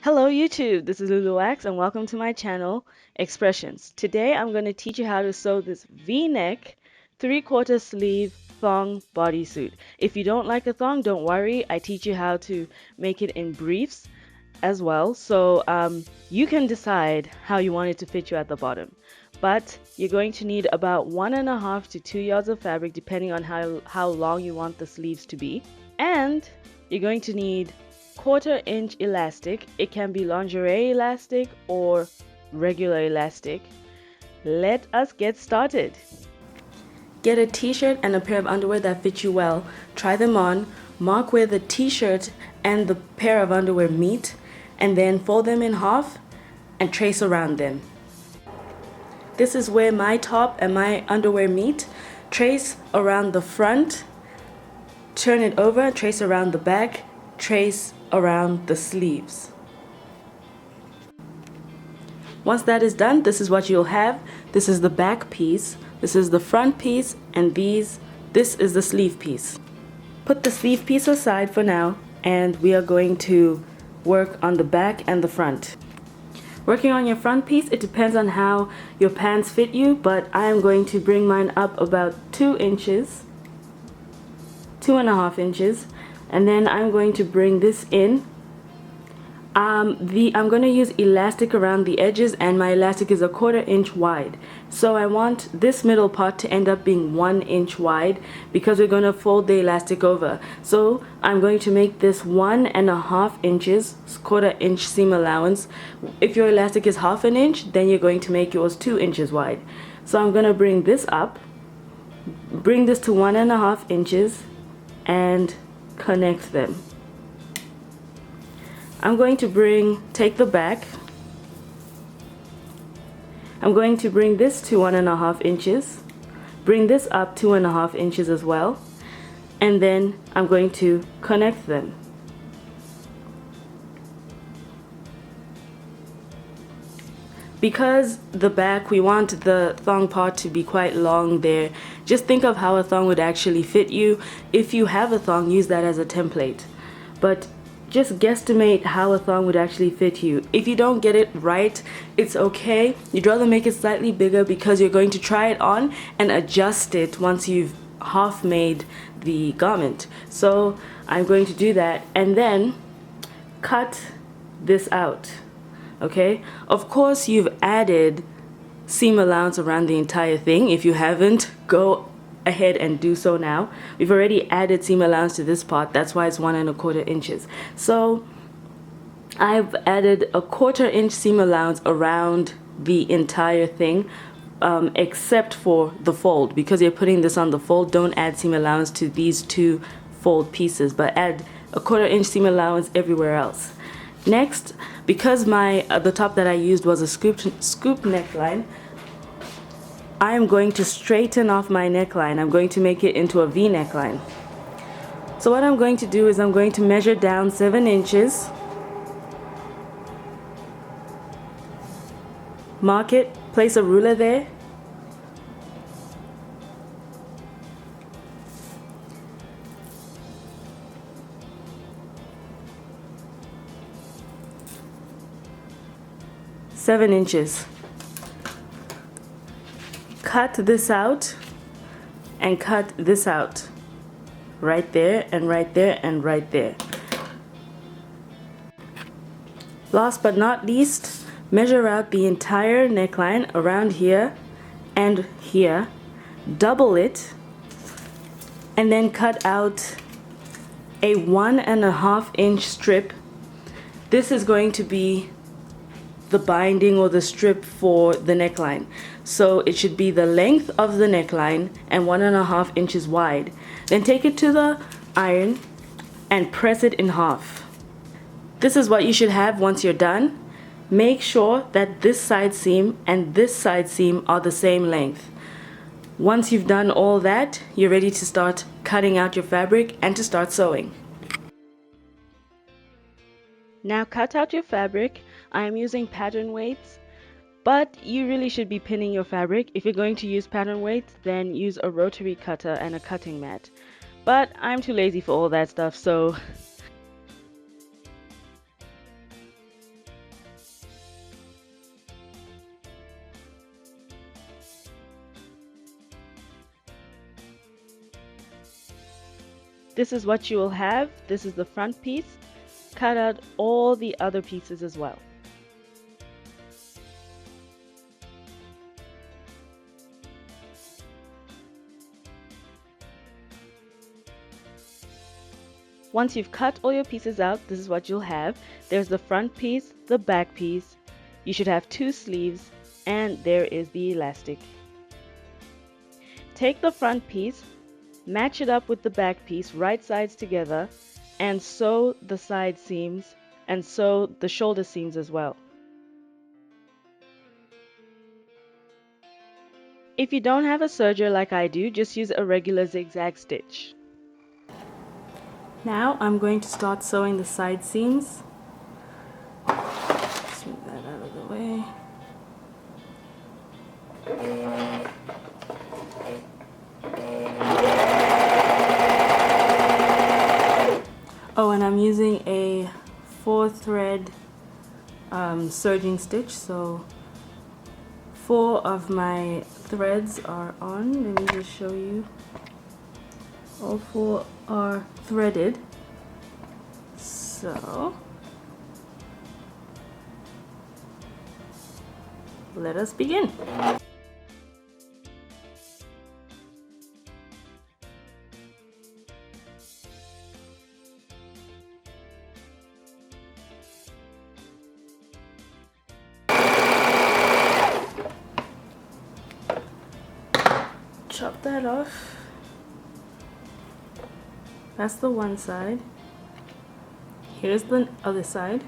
Hello YouTube, this is Luluax and welcome to my channel, Expressions. Today I'm going to teach you how to sew this V-neck 3/4 sleeve thong bodysuit. If you don't like a thong, don't worry, I teach you how to make it in briefs as well. So you can decide how you want it to fit you at the bottom. But you're going to need about 1.5 to 2 yards of fabric depending on how long you want the sleeves to be. And you're going to need 1/4 inch elastic. It can be lingerie elastic or regular elastic. Let us get started. Get a t-shirt and a pair of underwear that fit you well. Try them on, mark where the t-shirt and the pair of underwear meet, and then fold them in half and trace around them. This is where my top and my underwear meet. Trace around the front, turn it over, trace around the back, trace around the sleeves. Once that is done, this is what you'll have. This is the back piece, this is the front piece, and this is the sleeve piece. Put the sleeve piece aside for now, and we are going to work on the back and the front. Working on your front piece, it depends on how your pants fit you, but I am going to bring mine up about 2 inches, 2.5 inches, and then I'm going to bring this in. I'm going to use elastic around the edges, and my elastic is 1/4 inch wide. So I want this middle part to end up being 1 inch wide because we're going to fold the elastic over. So I'm going to make this 1.5 inches, 1/4 inch seam allowance. If your elastic is 1/2 inch, then you're going to make yours 2 inches wide. So I'm going to bring this up, bring this to 1.5 inches, and connect them. I'm going to take the back. I'm going to bring this to 1.5 inches, bring this up 2.5 inches as well, and then I'm going to connect them. Because the back, we want the thong part to be quite long there. Just think of how a thong would actually fit you. If you have a thong, use that as a template. But just guesstimate how a thong would actually fit you. If you don't get it right, it's okay. You'd rather make it slightly bigger because you're going to try it on and adjust it once you've half made the garment. So I'm going to do that and then cut this out. Okay, of course you've added seam allowance around the entire thing. If you haven't, go ahead and do so now. We've already added seam allowance to this part, that's why it's 1.25 inches. So I've added 1/4 inch seam allowance around the entire thing, except for the fold. Because you're putting this on the fold, don't add seam allowance to these two fold pieces, but add 1/4 inch seam allowance everywhere else. Next, because the top that I used was a scoop neckline, I am going to straighten off my neckline. I'm going to make it into a V neckline. So what I'm going to do is I'm going to measure down 7 inches, mark it, place a ruler there, (7 inches). Cut this out and cut this out. Right there and right there and right there. Last but not least, measure out the entire neckline around here and here. Double it and then cut out a 1.5 inch strip. This is going to be the binding or the strip for the neckline. So it should be the length of the neckline and 1.5 inches wide. Then take it to the iron and press it in half. This is what you should have once you're done. Make sure that this side seam and this side seam are the same length. Once you've done all that, you're ready to start cutting out your fabric and to start sewing. Now cut out your fabric. I am using pattern weights, but you really should be pinning your fabric. If you're going to use pattern weights, then use a rotary cutter and a cutting mat. But I'm too lazy for all that stuff, so this is what you will have. This is the front piece. Cut out all the other pieces as well. Once you've cut all your pieces out, this is what you'll have. There's the front piece, the back piece. You should have 2 sleeves, and there is the elastic. Take the front piece, match it up with the back piece, right sides together, and sew the side seams and sew the shoulder seams as well. If you don't have a serger like I do, just use a regular zigzag stitch. Now I'm going to start sewing the side seams. Just move that out of the way. Oh, and I'm using a 4-thread serging stitch, so 4 of my threads are on. Let me just show you. All 4 are threaded. So let us begin. Chop that off. That's the one side. Here's the other side.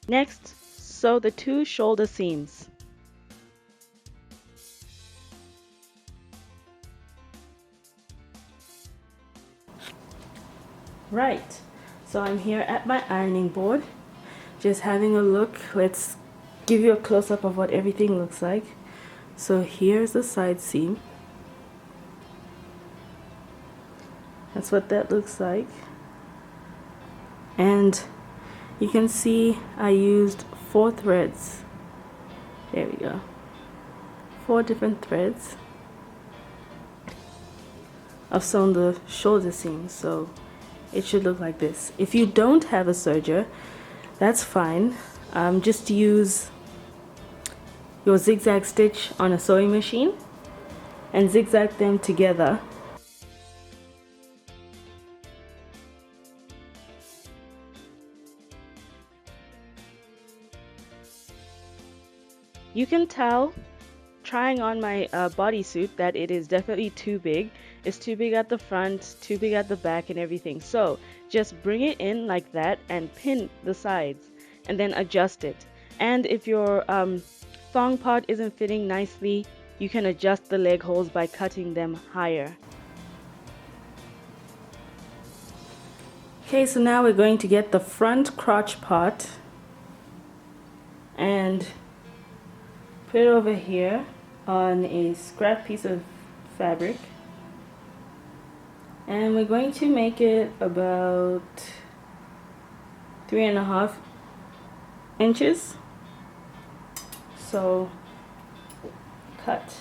Next, sew the 2 shoulder seams. Right, so I'm here at my ironing board, just having a look. Let's give you a close-up of what everything looks like. So here's the side seam. That's what that looks like. And you can see I used 4 threads. There we go. 4 different threads. I've sewn the shoulder seams, so it should look like this. If you don't have a serger, that's fine. Just use your zigzag stitch on a sewing machine and zigzag them together. You can tell trying on my bodysuit that it is definitely too big. It's too big at the front, too big at the back and everything. So just bring it in like that and pin the sides and then adjust it. And if your thong part isn't fitting nicely, you can adjust the leg holes by cutting them higher. Okay, so now we're going to get the front crotch part and put it over here on a scrap piece of fabric, and we're going to make it about 3.5 inches. So cut.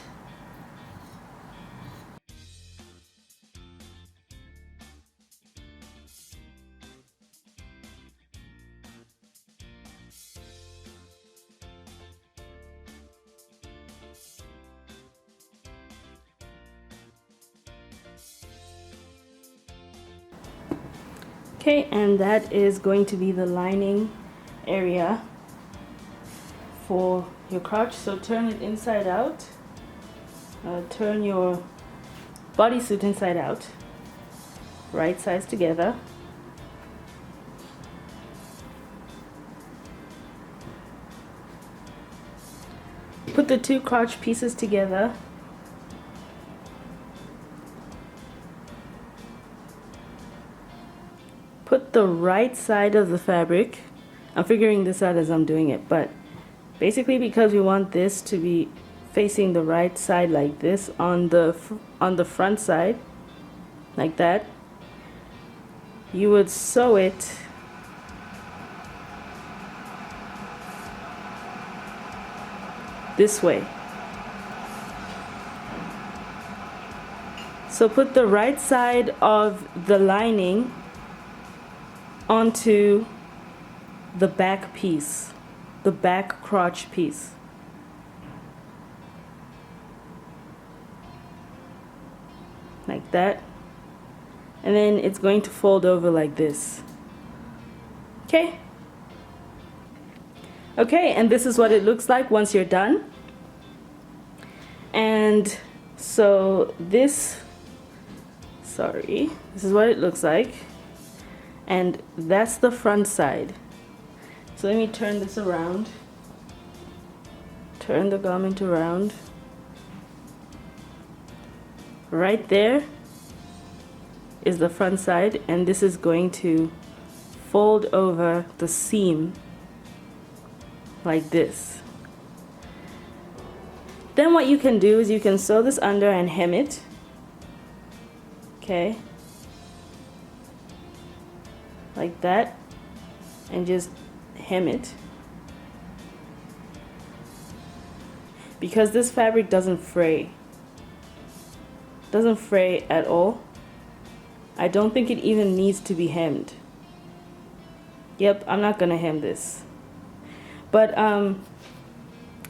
Okay, and that is going to be the lining area for your crotch. So turn it inside out. Turn your bodysuit inside out. Right sides together. Put the 2 crotch pieces together. Put the right side of the fabric. I'm figuring this out as I'm doing it, but basically because we want this to be facing the right side like this on the front side, like that. You would sew it this way. So put the right side of the lining onto the back piece, the back crotch piece. Like that. And then it's going to fold over like this. Okay? Okay, and this is what it looks like once you're done. And so this is what it looks like. And that's the front side. So let me turn this around. Turn the garment around. Right there is the front side, and this is going to fold over the seam like this. Then what you can do is you can sew this under and hem it. Okay, like that, and just hem it. Because this fabric doesn't fray. Doesn't fray at all. I don't think it even needs to be hemmed. Yep, I'm not gonna hem this. But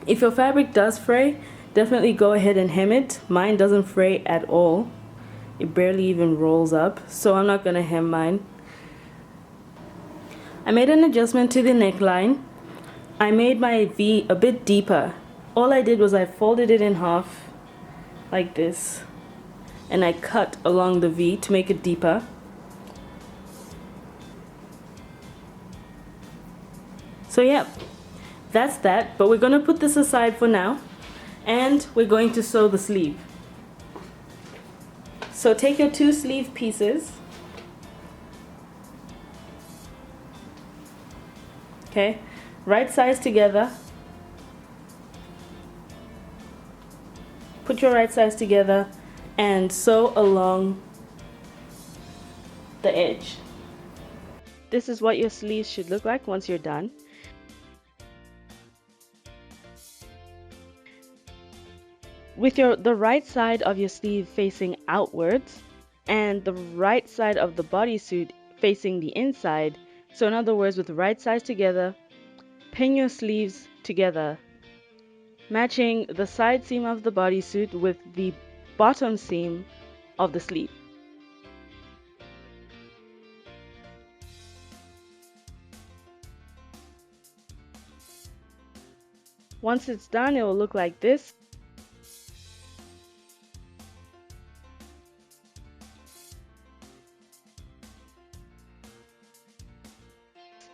if your fabric does fray, definitely go ahead and hem it. Mine doesn't fray at all. It barely even rolls up, so I'm not gonna hem mine. I made an adjustment to the neckline. I made my V a bit deeper. All I did was I folded it in half like this, and I cut along the V to make it deeper. So yeah, that's that, but we're gonna put this aside for now, and we're going to sew the sleeve. So take your two sleeve pieces, okay, right sides together, put your right sides together and sew along the edge. This is what your sleeves should look like once you're done. With the right side of your sleeve facing outwards and the right side of the bodysuit facing the inside, so in other words, with the right sides together, pin your sleeves together, matching the side seam of the bodysuit with the bottom seam of the sleeve. Once it's done, it will look like this.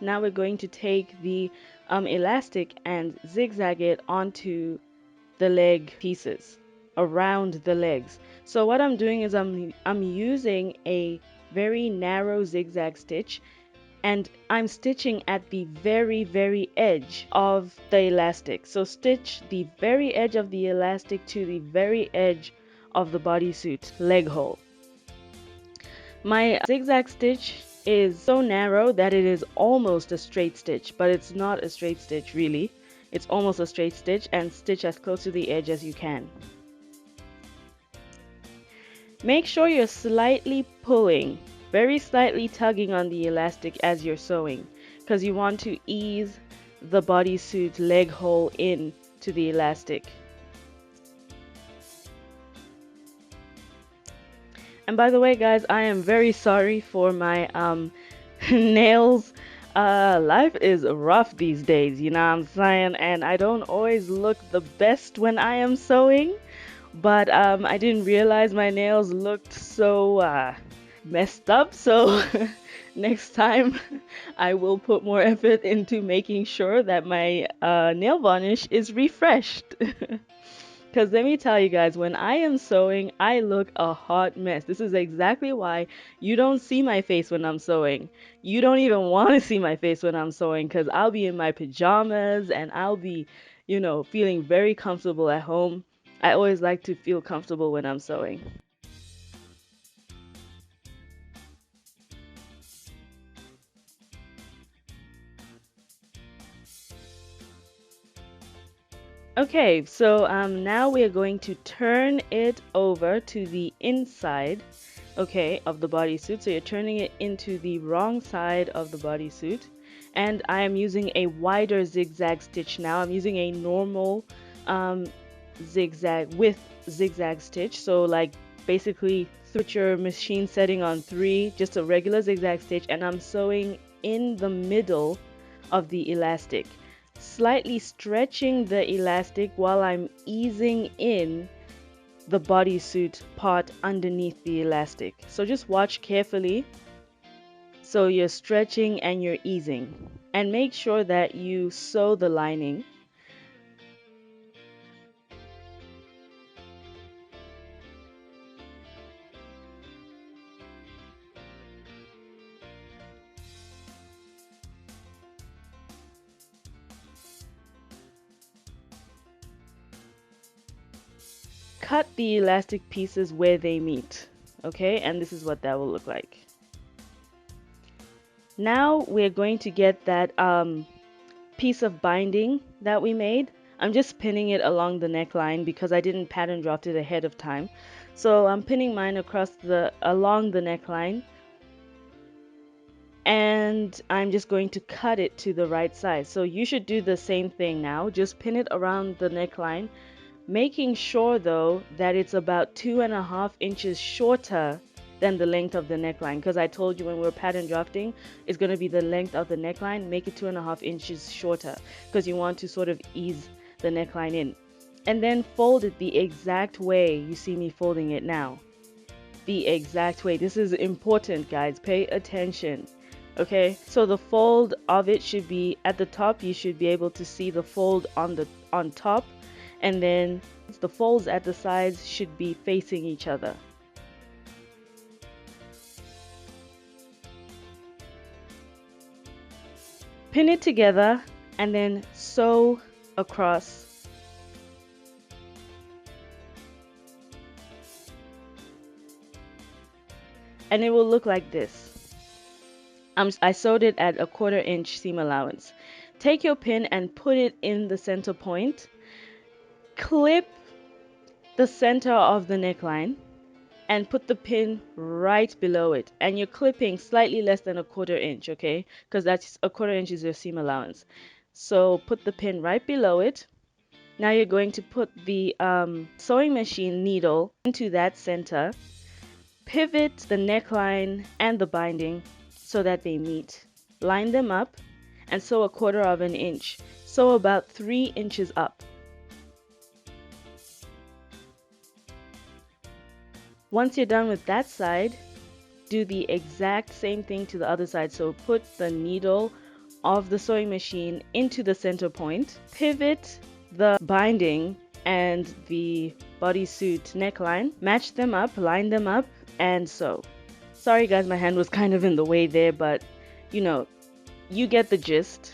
Now we're going to take the elastic and zigzag it onto the leg pieces, around the legs. So what I'm doing is I'm using a very narrow zigzag stitch, and I'm stitching at the very edge of the elastic. So stitch the very edge of the elastic to the very edge of the bodysuit leg hole. My zigzag stitch is so narrow that it is almost a straight stitch, but it's not a straight stitch really. It's almost a straight stitch, and stitch as close to the edge as you can. Make sure you're slightly pulling, very slightly tugging on the elastic as you're sewing, because you want to ease the bodysuit leg hole in to the elastic. And by the way, guys, I am very sorry for my nails. Life is rough these days, you know what I'm saying? And I don't always look the best when I am sewing, but I didn't realize my nails looked so messed up. So next time I will put more effort into making sure that my nail varnish is refreshed. Because let me tell you guys, when I am sewing, I look a hot mess. This is exactly why you don't see my face when I'm sewing. You don't even want to see my face when I'm sewing, because I'll be in my pajamas and I'll be, you know, feeling very comfortable at home. I always like to feel comfortable when I'm sewing. Okay, so now we are going to turn it over to the inside, okay, of the bodysuit. So you're turning it into the wrong side of the bodysuit. And I am using a wider zigzag stitch now. I'm using a normal um, zigzag with zigzag stitch. So like basically put your machine setting on 3, just a regular zigzag stitch, and I'm sewing in the middle of the elastic, slightly stretching the elastic while I'm easing in the bodysuit part underneath the elastic. So just watch carefully. So you're stretching and you're easing, and make sure that you sew the lining. Cut the elastic pieces where they meet, okay, and this is what that will look like. Now we're going to get that piece of binding that we made. I'm just pinning it along the neckline because I didn't pattern draft it ahead of time. So I'm pinning mine along the neckline, and I'm just going to cut it to the right size. So you should do the same thing now. Just pin it around the neckline, making sure though that it's about 2.5 inches shorter than the length of the neckline, because I told you when we were pattern drafting it's going to be the length of the neckline. Make it 2.5 inches shorter because you want to sort of ease the neckline in, and then fold it the exact way you see me folding it now. The exact way. This is important, guys, pay attention. Okay, so the fold of it should be at the top. You should be able to see the fold on top, and then the folds at the sides should be facing each other. Pin it together and then sew across. And it will look like this. I sewed it at a 1/4 inch seam allowance. Take your pin and put it in the center point. Clip the center of the neckline and put the pin right below it, and you're clipping slightly less than a 1/4 inch, okay, because that's a 1/4 inch is your seam allowance. So put the pin right below it. Now you're going to put the sewing machine needle into that center, pivot the neckline and the binding so that they meet, line them up, and sew a 1/4 inch, sew about 3 inches up. Once you're done with that side, do the exact same thing to the other side. So put the needle of the sewing machine into the center point, pivot the binding and the bodysuit neckline, match them up, line them up, and sew. Sorry guys, my hand was kind of in the way there, but you know, you get the gist.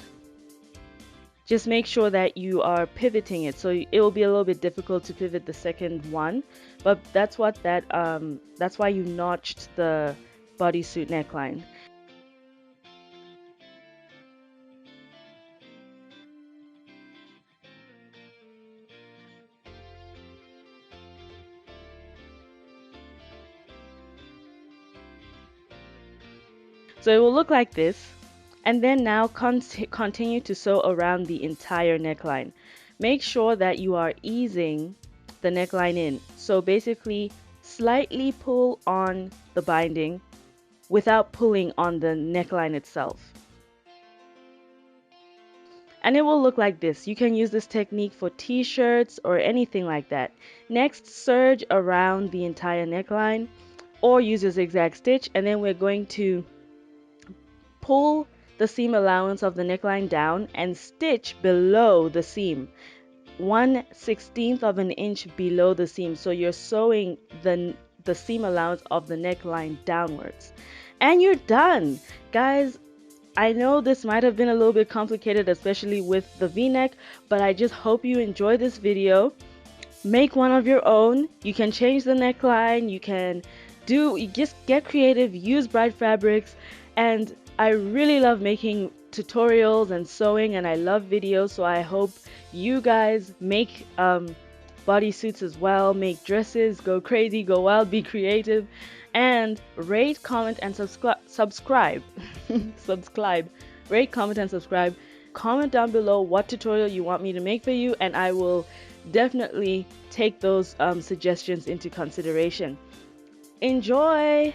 Just make sure that you are pivoting it. So it will be a little bit difficult to pivot the second one, but that's why you notched the bodysuit neckline. So it will look like this, and then now continue to sew around the entire neckline. Make sure that you are easing the neckline in. So basically slightly pull on the binding without pulling on the neckline itself. And it will look like this. You can use this technique for t-shirts or anything like that. Next, serge around the entire neckline or use a zigzag stitch, and then we're going to pull the seam allowance of the neckline down and stitch below the seam, 1/16 inch below the seam. So you're sewing the seam allowance of the neckline downwards, and you're done, guys. I know this might have been a little bit complicated, especially with the v-neck, but I just hope you enjoy this video. Make one of your own. You can change the neckline, you just get creative, use bright fabrics, and I really love making tutorials and sewing, and I love videos, so I hope you guys make bodysuits as well, make dresses, go crazy, go wild, be creative, and rate, comment, and subscribe. Subscribe. Rate, comment, and subscribe. Comment down below what tutorial you want me to make for you, and I will definitely take those suggestions into consideration. Enjoy!